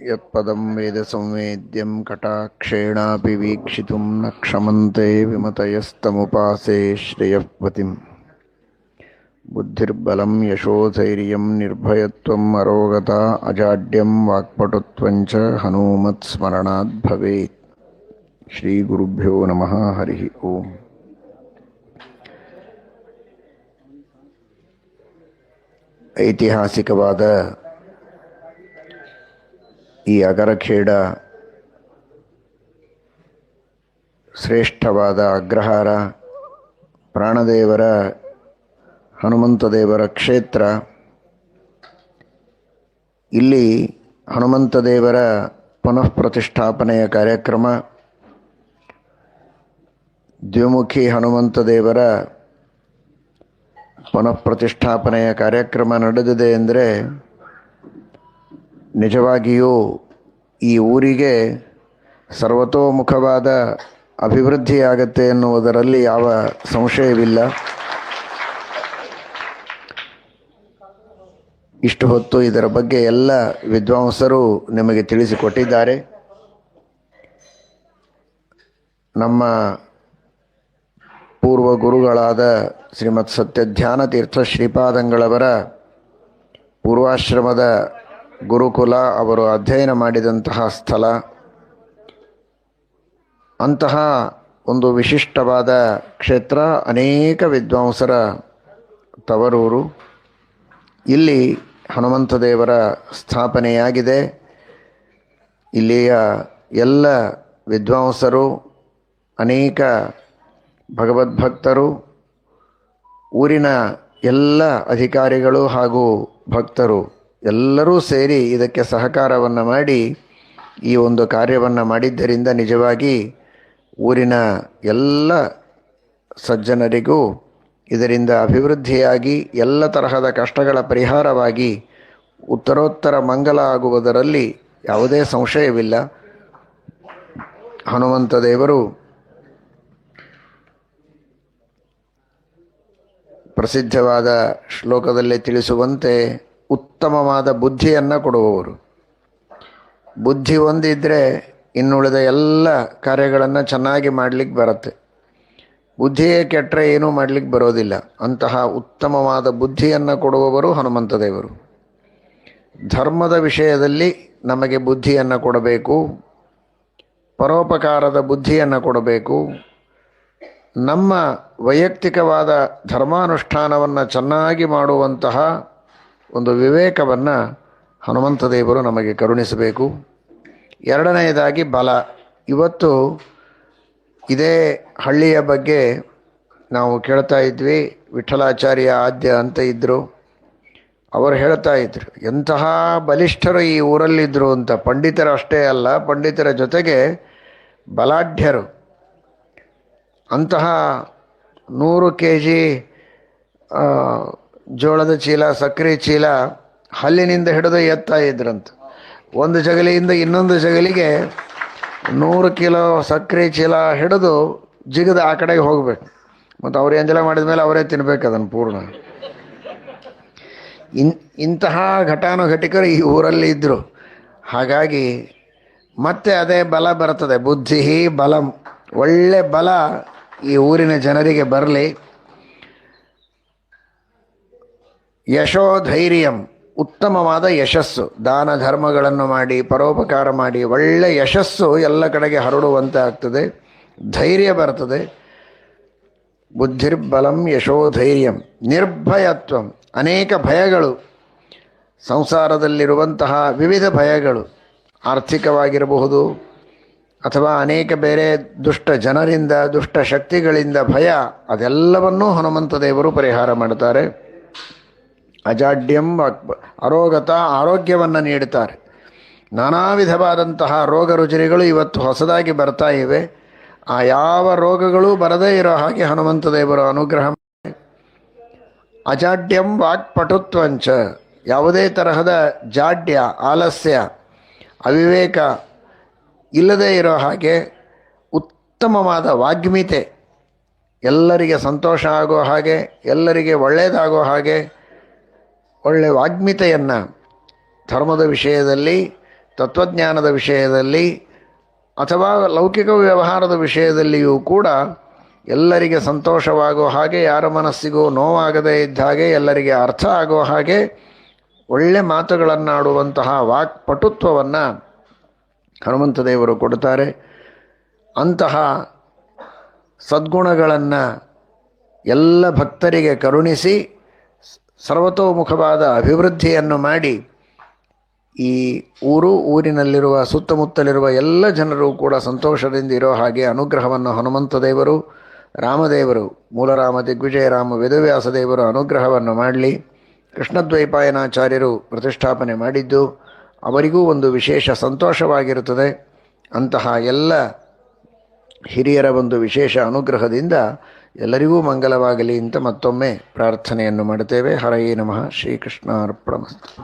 ಯತ್ಪದಂ ವೇದಸಂವೇದ್ಯಂ ಕಟಾಕ್ಷೇಣಾಪಿ ವೀಕ್ಷಿತುಂ ನ ಕ್ಷಮಂತೆ ವಿಮತಯಸ್ತಮುಪಾಸೇ ಶ್ರೇಯಃಪತಿಂ. ಬುದ್ಧಿರ್ಬಲಂ ಯಶೋಧೈರ್ಯಂ ನಿರ್ಭಯತ್ವಂ ಅರೋಗತಾ ಅಜಾಡ್ಯಂ ವಾಕ್ಪಟುತ್ವಂಚ ಹನುಮತ್ ಸ್ಮರಣಾತ್ ಭವೇತ್. ಶ್ರೀ ಗುರುಭ್ಯೋ ನಮಃ. ಹರಿ ಓಂ. ಐತಿಹಾಸಿಕವಾದ ಈ ಅಗರಖೇಡ ಶ್ರೇಷ್ಠವಾದ ಅಗ್ರಹಾರ ಪ್ರಾಣದೇವರ ಹನುಮಂತದೇವರ ಕ್ಷೇತ್ರ. ಇಲ್ಲಿ ಹನುಮಂತದೇವರ ಪುನಃ ಪ್ರತಿಷ್ಠಾಪನೆಯ ಕಾರ್ಯಕ್ರಮ, ದ್ವಿಮುಖಿ ಹನುಮಂತದೇವರ ಪುನಃ ಪ್ರತಿಷ್ಠಾಪನೆಯ ಕಾರ್ಯಕ್ರಮ ನಡೆದಿದೆ ಎಂದರೆ ನಿಜವಾಗಿಯೂ ಈ ಊರಿಗೆ ಸರ್ವತೋಮುಖವಾದ ಅಭಿವೃದ್ಧಿಯಾಗತ್ತೆ ಎನ್ನುವುದರಲ್ಲಿ ಯಾವ ಸಂಶಯವಿಲ್ಲ. ಇಷ್ಟು ಹೊತ್ತು ಇದರ ಬಗ್ಗೆ ಎಲ್ಲ ವಿದ್ವಾಂಸರು ನಿಮಗೆ ತಿಳಿಸಿಕೊಟ್ಟಿದ್ದಾರೆ. ನಮ್ಮ ಪೂರ್ವ ಗುರುಗಳಾದ ಶ್ರೀಮತ್ ಸತ್ಯಧ್ಯಾನ ತೀರ್ಥ ಶ್ರೀಪಾದಂಗಳವರ ಪೂರ್ವಾಶ್ರಮದ ಗುರುಕುಲ, ಅವರು ಅಧ್ಯಯನ ಮಾಡಿದಂತಹ ಸ್ಥಳ, ಅಂತಹ ಒಂದು ವಿಶಿಷ್ಟವಾದ ಕ್ಷೇತ್ರ, ಅನೇಕ ವಿದ್ವಾಂಸರ ತವರೂರು. ಇಲ್ಲಿ ಹನುಮಂತದೇವರ ಸ್ಥಾಪನೆಯಾಗಿದೆ. ಇಲ್ಲಿಯ ಎಲ್ಲ ವಿದ್ವಾಂಸರು, ಅನೇಕ ಭಗವದ್ಭಕ್ತರು, ಊರಿನ ಎಲ್ಲ ಅಧಿಕಾರಿಗಳು ಹಾಗೂ ಭಕ್ತರು ಎಲ್ಲರೂ ಸೇರಿ ಇದಕ್ಕೆ ಸಹಕಾರವನ್ನು ಮಾಡಿ ಈ ಒಂದು ಕಾರ್ಯವನ್ನು ಮಾಡಿದ್ದರಿಂದ ನಿಜವಾಗಿ ಊರಿನ ಎಲ್ಲ ಸಜ್ಜನರಿಗೂ ಇದರಿಂದ ಅಭಿವೃದ್ಧಿಯಾಗಿ ಎಲ್ಲ ತರಹದ ಕಷ್ಟಗಳ ಪರಿಹಾರವಾಗಿ ಉತ್ತರೋತ್ತರ ಮಂಗಲ ಆಗುವುದರಲ್ಲಿ ಯಾವುದೇ ಸಂಶಯವಿಲ್ಲ. ಹನುಮಂತದೇವರು ಪ್ರಸಿದ್ಧವಾದ ಶ್ಲೋಕದಲ್ಲಿ ತಿಳಿಸುವಂತೆ ಉತ್ತಮವಾದ ಬುದ್ಧಿಯನ್ನು ಕೊಡುವವರು. ಬುದ್ಧಿ ಒಂದಿದ್ದರೆ ಇನ್ನುಳಿದ ಎಲ್ಲ ಕಾರ್ಯಗಳನ್ನು ಚೆನ್ನಾಗಿ ಮಾಡಲಿಕ್ಕೆ ಬರುತ್ತೆ. ಬುದ್ಧಿಯೇ ಕೆಟ್ಟರೆ ಏನೂ ಮಾಡಲಿಕ್ಕೆ ಬರೋದಿಲ್ಲ. ಅಂತಹ ಉತ್ತಮವಾದ ಬುದ್ಧಿಯನ್ನು ಕೊಡುವವರು ಹನುಮಂತದೇವರು. ಧರ್ಮದ ವಿಷಯದಲ್ಲಿ ನಮಗೆ ಬುದ್ಧಿಯನ್ನು ಕೊಡಬೇಕು, ಪರೋಪಕಾರದ ಬುದ್ಧಿಯನ್ನು ಕೊಡಬೇಕು. ನಮ್ಮ ವೈಯಕ್ತಿಕವಾದ ಧರ್ಮಾನುಷ್ಠಾನವನ್ನು ಚೆನ್ನಾಗಿ ಮಾಡುವಂತಹ ಒಂದು ವಿವೇಕವನ್ನು ಹನುಮಂತದೇವರು ನಮಗೆ ಕರುಣಿಸಬೇಕು. ಎರಡನೆಯದಾಗಿ ಬಲ. ಇವತ್ತು ಇದೇ ಹಳ್ಳಿಯ ಬಗ್ಗೆ ನಾವು ಕೇಳ್ತಾ ಇದ್ವಿ. ವಿಠಲಾಚಾರ್ಯ ಆದ್ಯ ಅಂತ ಇದ್ದರು. ಅವರು ಹೇಳ್ತಾ ಇದ್ರು, ಎಂತಹ ಬಲಿಷ್ಠರು ಈ ಊರಲ್ಲಿದ್ದರು ಅಂತ. ಪಂಡಿತರು ಅಷ್ಟೇ ಅಲ್ಲ, ಪಂಡಿತರ ಜೊತೆಗೆ ಬಲಾಢ್ಯರು. ಅಂತಹ 100 kg ಜೋಳದ ಚೀಲ, ಸಕ್ಕರೆ ಚೀಲ ಹಲ್ಲಿನಿಂದ ಹಿಡಿದು ಎತ್ತಾ ಇದ್ರಂತ. ಒಂದು ಜಗಲಿಯಿಂದ ಇನ್ನೊಂದು ಜಗಲಿಗೆ 100 ಕಿಲೋ ಸಕ್ಕರೆ ಚೀಲ ಹಿಡಿದು ಜಿಗಿದು ಆ ಕಡೆಗೆ ಹೋಗಬೇಕು. ಮತ್ತು ಅವ್ರು ಎಂಜಲ ಮಾಡಿದ ಮೇಲೆ ಅವರೇ ತಿನ್ಬೇಕು ಅದನ್ನು ಪೂರ್ಣ. ಇಂತಹ ಘಟಾನುಘಟಿಕರು ಈ ಊರಲ್ಲಿ ಇದ್ದರು. ಹಾಗಾಗಿ ಮತ್ತೆ ಅದೇ ಬಲ ಬರ್ತದೆ. ಬುದ್ಧಿ ಬಲಂ, ಒಳ್ಳೆ ಬಲ ಈ ಊರಿನ ಜನರಿಗೆ ಬರಲಿ. ಯಶೋಧೈರ್ಯಂ, ಉತ್ತಮವಾದ ಯಶಸ್ಸು. ದಾನ ಧರ್ಮಗಳನ್ನು ಮಾಡಿ, ಪರೋಪಕಾರ ಮಾಡಿ ಒಳ್ಳೆ ಯಶಸ್ಸು ಎಲ್ಲ ಕಡೆಗೆ ಹರಡುವಂತೆ ಆಗ್ತದೆ. ಧೈರ್ಯ ಬರ್ತದೆ. ಬುದ್ಧಿರ್ಬಲಂ ಯಶೋಧೈರ್ಯಂ. ನಿರ್ಭಯತ್ವಂ, ಅನೇಕ ಭಯಗಳು, ಸಂಸಾರದಲ್ಲಿರುವಂತಹ ವಿವಿಧ ಭಯಗಳು, ಆರ್ಥಿಕವಾಗಿರಬಹುದು ಅಥವಾ ಅನೇಕ ಬೇರೆ ದುಷ್ಟ ಜನರಿಂದ, ದುಷ್ಟ ಶಕ್ತಿಗಳಿಂದ ಭಯ, ಅದೆಲ್ಲವನ್ನೂ ಹನುಮಂತದೇವರು ಪರಿಹಾರ ಮಾಡ್ತಾರೆ. ಅಜಾಡ್ಯಂ ಅರೋಗತ, ಆರೋಗ್ಯವನ್ನು ನೀಡುತ್ತಾರೆ. ನಾನಾ ವಿಧವಾದಂತಹ ರೋಗ ರುಜಿನಗಳು ಇವತ್ತು ಹೊಸದಾಗಿ ಬರ್ತಾ ಇವೆ. ಆ ಯಾವ ರೋಗಗಳೂ ಬರದೇ ಇರೋ ಹಾಗೆ ಹನುಮಂತದೇವರು ಅನುಗ್ರಹ. ಅಜಾಡ್ಯಂ ವಾಕ್ಪಟುತ್ವಂಚ, ಯಾವುದೇ ತರಹದ ಜಾಡ್ಯ, ಆಲಸ್ಯ, ಅವಿವೇಕ ಇಲ್ಲದೇ ಇರೋ ಹಾಗೆ ಉತ್ತಮವಾದ ವಾಗ್ಮಿತೆ, ಎಲ್ಲರಿಗೆ ಸಂತೋಷ ಆಗೋ ಹಾಗೆ, ಎಲ್ಲರಿಗೆ ಒಳ್ಳೆಯದಾಗೋ ಹಾಗೆ ಒಳ್ಳೆಯ ವಾಗ್ಮಿತೆಯನ್ನು ಧರ್ಮದ ವಿಷಯದಲ್ಲಿ ತತ್ವಜ್ಞಾನದ ವಿಷಯದಲ್ಲಿ ಅಥವಾ ಲೌಕಿಕ ವ್ಯವಹಾರದ ವಿಷಯದಲ್ಲಿಯೂ ಕೂಡ ಎಲ್ಲರಿಗೆ ಸಂತೋಷವಾಗೋ ಹಾಗೆ, ಯಾರ ಮನಸ್ಸಿಗೂ ನೋವಾಗದೇ ಇದ್ದ ಹಾಗೆ, ಎಲ್ಲರಿಗೆ ಅರ್ಥ ಆಗೋ ಹಾಗೆ ಒಳ್ಳೆ ಮಾತುಗಳನ್ನಾಡುವಂತಹ ವಾಕ್ಪಟುತ್ವವನ್ನು ಹನುಮಂತ ದೇವರು ಕೊಡ್ತಾರೆ. ಅಂತಹ ಸದ್ಗುಣಗಳನ್ನು ಎಲ್ಲ ಭಕ್ತರಿಗೆ ಕರುಣಿಸಿ ಸರ್ವತೋಮುಖವಾದ ಅಭಿವೃದ್ಧಿಯನ್ನು ಮಾಡಿ ಈ ಊರಿನಲ್ಲಿರುವ ಸುತ್ತಮುತ್ತಲಿರುವ ಎಲ್ಲ ಜನರು ಕೂಡ ಸಂತೋಷದಿಂದ ಇರೋ ಹಾಗೆ ಅನುಗ್ರಹವನ್ನು ಹನುಮಂತ ದೇವರು, ರಾಮದೇವರು, ಮೂಲರಾಮ ದಿಗ್ವಿಜಯರಾಮ ವೇದವ್ಯಾಸ ದೇವರು ಅನುಗ್ರಹವನ್ನು ಮಾಡಲಿ. ಕೃಷ್ಣದ್ವೈಪಾಯನಾಚಾರ್ಯರು ಪ್ರತಿಷ್ಠಾಪನೆ ಮಾಡಿದ್ದು ಅವರಿಗೂ ಒಂದು ವಿಶೇಷ ಸಂತೋಷವಾಗಿರುತ್ತದೆ. ಅಂತಹ ಎಲ್ಲ ಹಿರಿಯರ ಒಂದು ವಿಶೇಷ ಅನುಗ್ರಹದಿಂದ ಎಲ್ಲರಿಗೂ ಮಂಗಲವಾಗಲಿ ಅಂತ ಮತ್ತೊಮ್ಮೆ ಪ್ರಾರ್ಥನೆಯನ್ನು ಮಾಡುತ್ತೇವೆ. ಹರಯೇ ನಮಃ. ಶ್ರೀಕೃಷ್ಣಾರ್ಪಣಮಸ್ತು.